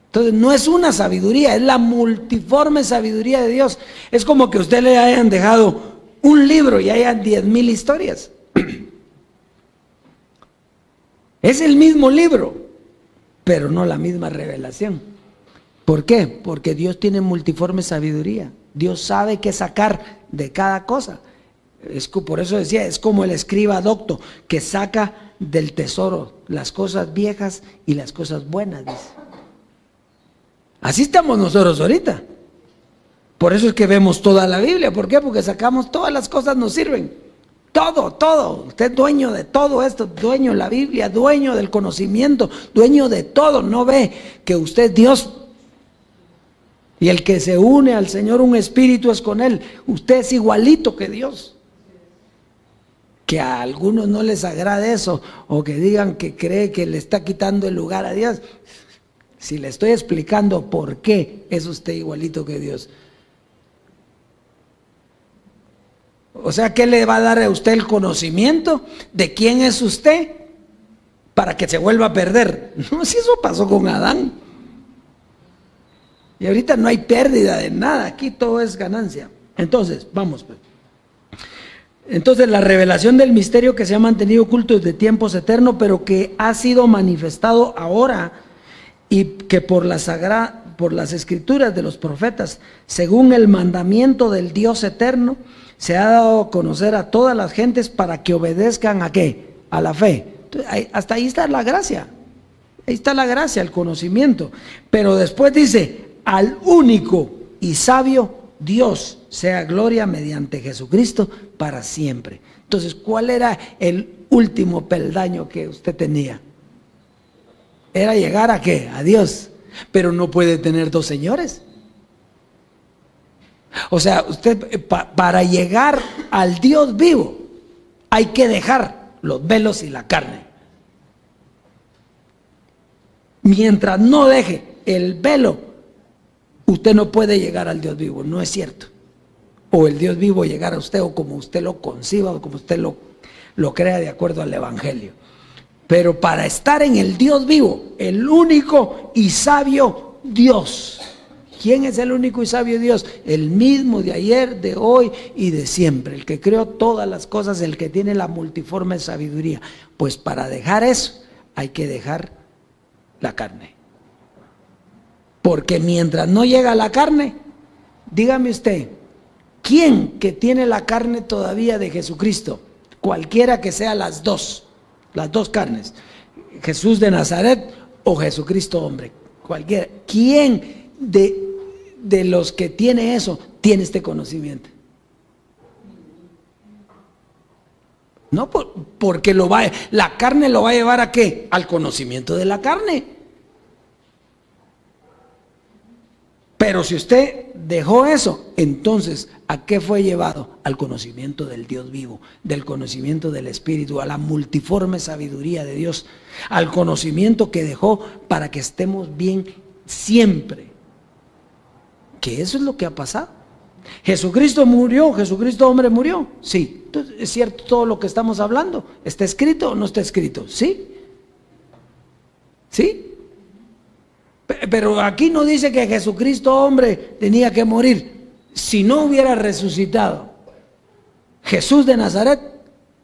Entonces no es una sabiduría, es la multiforme sabiduría de Dios. Es como que a usted le hayan dejado un libro y hayan 10,000 historias. Es el mismo libro, pero no la misma revelación. ¿Por qué? Porque Dios tiene multiforme sabiduría. Dios sabe qué sacar de cada cosa. Por eso decía, es como el escriba docto que saca del tesoro las cosas viejas y las cosas buenas, dice. Así estamos nosotros ahorita. Por eso es que vemos toda la Biblia. ¿Por qué? Porque sacamos todas las cosas, nos sirven. Todo. Usted es dueño de todo esto, dueño de la Biblia, dueño del conocimiento, dueño de todo. No ve que usted es Dios. Y el que se une al Señor, un espíritu es con Él. Usted es igualito que Dios. Que a algunos no les agrade eso, o que digan que cree que le está quitando el lugar a Dios. Si le estoy explicando por qué es usted igualito que Dios. O sea, ¿qué le va a dar a usted el conocimiento de quién es usted para que se vuelva a perder? No, si eso pasó con Adán. Y ahorita no hay pérdida de nada, aquí todo es ganancia. Entonces, vamos pues. Entonces la revelación del misterio que se ha mantenido oculto desde tiempos eternos, pero que ha sido manifestado ahora, y que por las escrituras de los profetas, según el mandamiento del Dios eterno, se ha dado a conocer a todas las gentes para que obedezcan ¿a qué? A la fe. Entonces, hasta ahí está la gracia. Ahí está la gracia, el conocimiento. Pero después dice, al único y sabio Dios sea gloria mediante Jesucristo para siempre. Entonces, ¿cuál era el último peldaño que usted tenía? Era llegar ¿a qué? A Dios. Pero no puede tener dos señores. O sea, usted para llegar al Dios vivo hay que dejar los velos y la carne. Mientras no deje el velo, usted no puede llegar al Dios vivo. No es cierto. O el Dios vivo llegar a usted, o como usted lo conciba, o como usted lo crea de acuerdo al evangelio. Pero para estar en el Dios vivo, el único y sabio Dios. ¿Quién es el único y sabio Dios? El mismo de ayer, de hoy y de siempre. El que creó todas las cosas, el que tiene la multiforme sabiduría. Pues para dejar eso, hay que dejar la carne. Porque mientras no llega la carne, dígame usted, ¿quién que tiene la carne todavía de Jesucristo? Cualquiera que sea las dos carnes, Jesús de Nazaret o Jesucristo hombre, cualquiera. ¿Quién de los que tiene eso tiene este conocimiento? No, porque la carne lo va a llevar ¿a qué? Al conocimiento de la carne. Pero si usted dejó eso, entonces ¿a qué fue llevado? Al conocimiento del Dios vivo, del conocimiento del Espíritu, a la multiforme sabiduría de Dios, al conocimiento que dejó para que estemos bien siempre. Que eso es lo que ha pasado. Jesucristo murió, Jesucristo hombre murió. Sí, entonces, es cierto todo lo que estamos hablando. ¿Está escrito o no está escrito? Sí. ¿Sí? Pero aquí no dice que Jesucristo hombre tenía que morir. Si no hubiera resucitado Jesús de Nazaret,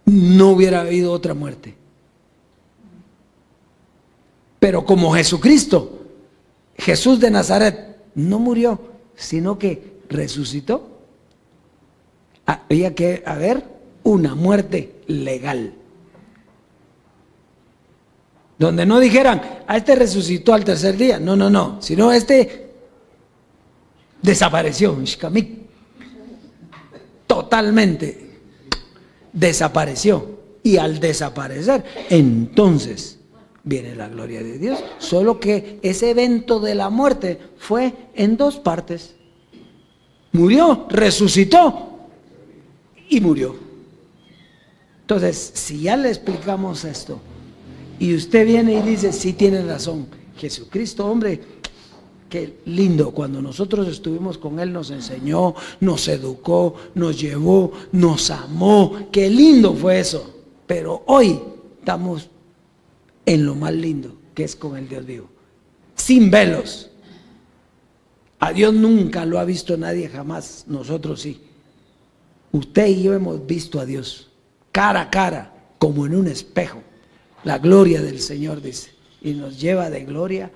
no hubiera habido otra muerte. Pero como Jesucristo, Jesús de Nazaret, no murió, sino que resucitó. Había que haber una muerte legal. Donde no dijeran, a este resucitó al tercer día. No, no, no. Sino este desapareció. Totalmente desapareció. Y al desaparecer, entonces viene la gloria de Dios. Solo que ese evento de la muerte fue en dos partes. Murió, resucitó y murió. Entonces, si ya le explicamos esto y usted viene y dice, sí tiene razón, Jesucristo, hombre, qué lindo, cuando nosotros estuvimos con Él nos enseñó, nos educó, nos llevó, nos amó, qué lindo fue eso. Pero hoy estamos en lo más lindo, que es con el Dios vivo, sin velos. A Dios nunca lo ha visto nadie jamás, nosotros sí. Usted y yo hemos visto a Dios cara a cara, como en un espejo. La gloria del Señor, dice, y nos lleva de gloria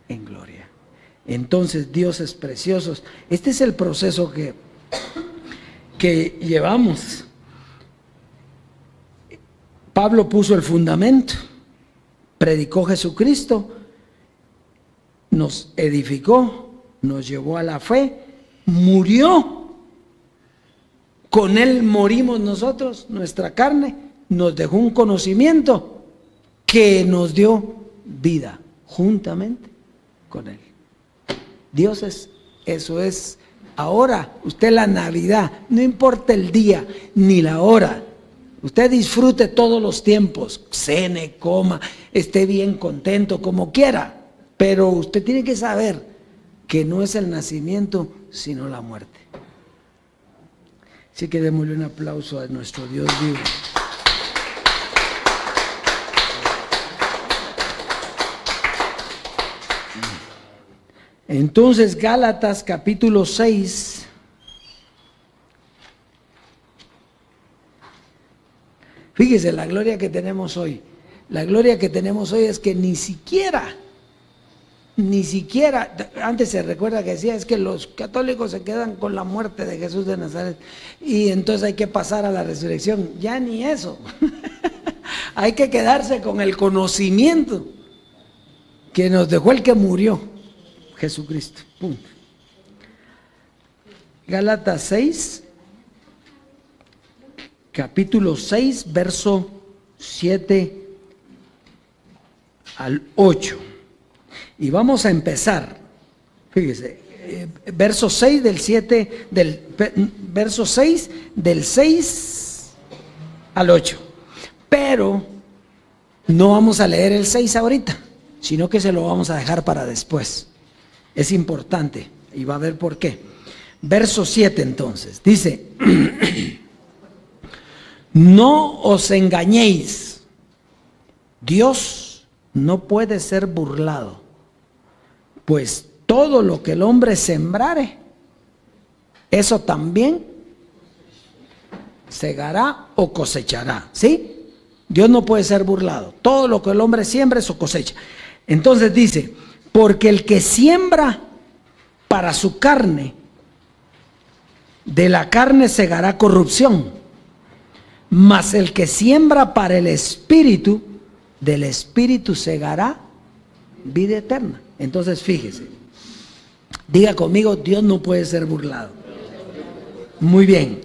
en gloria. Entonces, dioses preciosos, este es el proceso que llevamos. Pablo puso el fundamento, predicó Jesucristo, nos edificó, nos llevó a la fe, murió. Con Él morimos nosotros, nuestra carne, nos dejó un conocimiento que nos dio vida juntamente con Él. Dios eso es. Ahora, usted la Navidad, no importa el día ni la hora, usted disfrute todos los tiempos, cene, coma, esté bien contento, como quiera, pero usted tiene que saber que no es el nacimiento, sino la muerte. Así que démosle un aplauso a nuestro Dios vivo. Entonces, Gálatas capítulo 6. Fíjese la gloria que tenemos hoy. La gloria que tenemos hoy es que ni siquiera, antes se recuerda que decía, es que los católicos se quedan con la muerte de Jesús de Nazaret y entonces hay que pasar a la resurrección. Ya ni eso. Hay que quedarse con el conocimiento que nos dejó el que murió, Jesucristo. Punto. Gálatas 6, capítulo 6, verso 7 al 8. Y vamos a empezar, fíjese, verso 6 del 7, verso 6 del 6 al 8. Pero no vamos a leer el 6 ahorita, sino que se lo vamos a dejar para después. Es importante y va a ver por qué. Verso 7 entonces, dice, no os engañéis, Dios no puede ser burlado. Pues todo lo que el hombre sembrare, eso también segará o cosechará, ¿sí? Dios no puede ser burlado. Todo lo que el hombre siembra, eso cosecha. Entonces dice, porque el que siembra para su carne, de la carne segará corrupción, mas el que siembra para el Espíritu, del Espíritu segará vida eterna. Entonces fíjese, diga conmigo, Dios no puede ser burlado. Muy bien.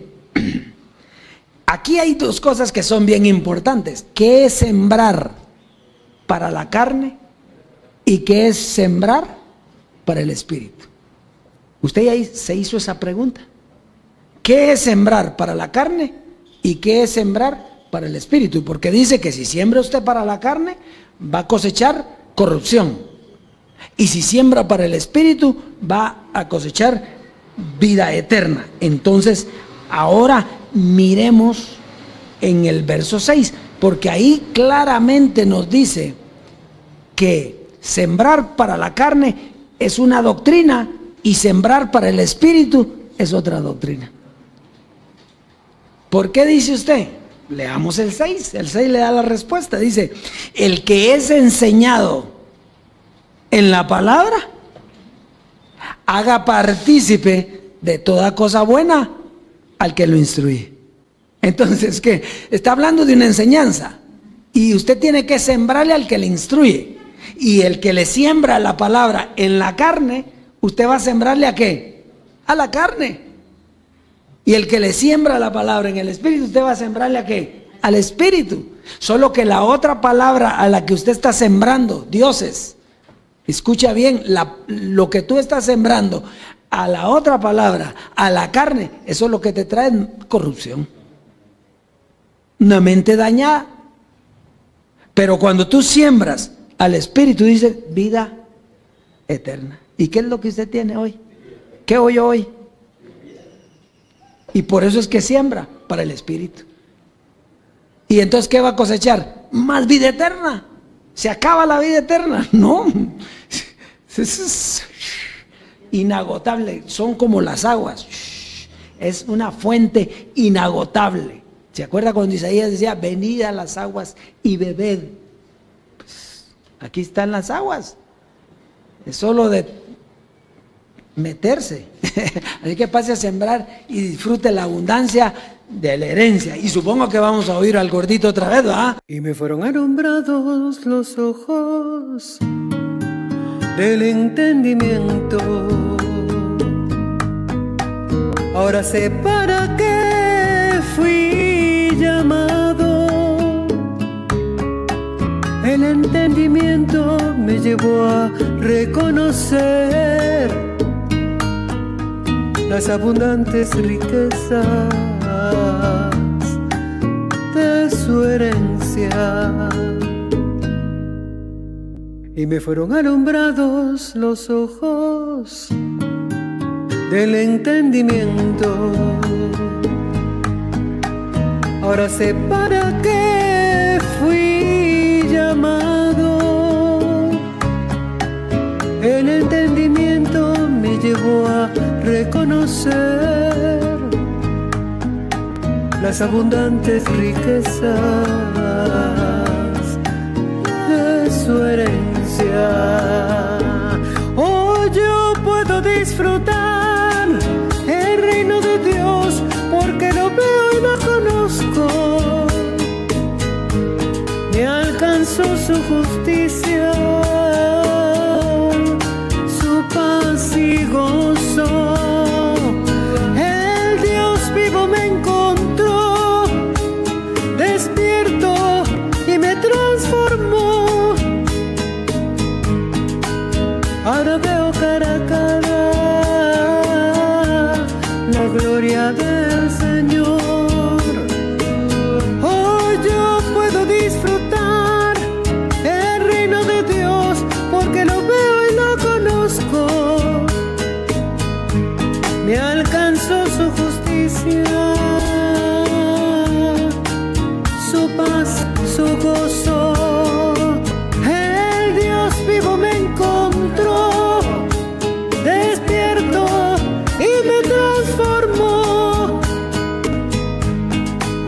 Aquí hay dos cosas que son bien importantes. ¿Qué es sembrar para la carne? ¿Y qué es sembrar para el Espíritu? Usted ya se hizo esa pregunta. ¿Qué es sembrar para la carne? ¿Y qué es sembrar para el Espíritu? Porque dice que si siembra usted para la carne, va a cosechar corrupción. Y si siembra para el Espíritu, va a cosechar vida eterna. Entonces, ahora miremos en el verso 6, porque ahí claramente nos dice que sembrar para la carne es una doctrina y sembrar para el Espíritu es otra doctrina. ¿Por qué dice usted? Leamos el 6, el 6 le da la respuesta, dice, el que es enseñado en la palabra, haga partícipe de toda cosa buena al que lo instruye. Entonces, ¿qué? Está hablando de una enseñanza y usted tiene que sembrarle al que le instruye. Y el que le siembra la palabra en la carne, usted va a sembrarle ¿a qué? A la carne. Y el que le siembra la palabra en el espíritu, usted va a sembrarle ¿a qué? Al espíritu. Solo que la otra palabra a la que usted está sembrando, dioses, escucha bien, lo que tú estás sembrando a la otra palabra, a la carne, eso es lo que te trae corrupción. Una mente dañada. Pero cuando tú siembras al espíritu, dice vida eterna. ¿Y qué es lo que usted tiene hoy? ¿Qué oyó hoy? Y por eso es que siembra para el espíritu. ¿Y entonces qué va a cosechar? Más vida eterna. ¿Se acaba la vida eterna? No. Es inagotable. Son como las aguas. Es una fuente inagotable. ¿Se acuerda cuando Isaías decía, venid a las aguas y bebed? Pues, aquí están las aguas. Es solo de meterse. Así que pase a sembrar y disfrute la abundancia de la herencia. Y supongo que vamos a oír al gordito otra vez, ¿verdad? Y me fueron alumbrados los ojos del entendimiento. Ahora sé para qué fui llamado. El entendimiento me llevó a reconocer las abundantes riquezas de su herencia. Y me fueron alumbrados los ojos del entendimiento. Ahora sé para qué fui llamado. El entendimiento me llevó a reconocer las abundantes riquezas de su herencia. Hoy yo puedo disfrutar el reino de Dios porque lo veo y lo conozco. Me alcanzó su justicia, su paz y gozo. El Dios vivo me encontró, despierto y me transformó. Ahora veo cara a cara la gloria del Señor. Hoy yo puedo disfrutar el reino de Dios porque lo veo y lo conozco. Me alcanzó su justicia, su paz, su gozo. El Dios vivo me encontró, despierto y me transformó.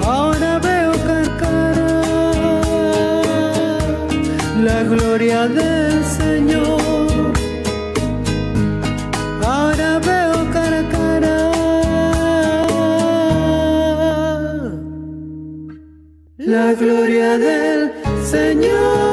Ahora veo cara a cara la gloria del Señor. Ahora veo cara a cara la gloria del Señor.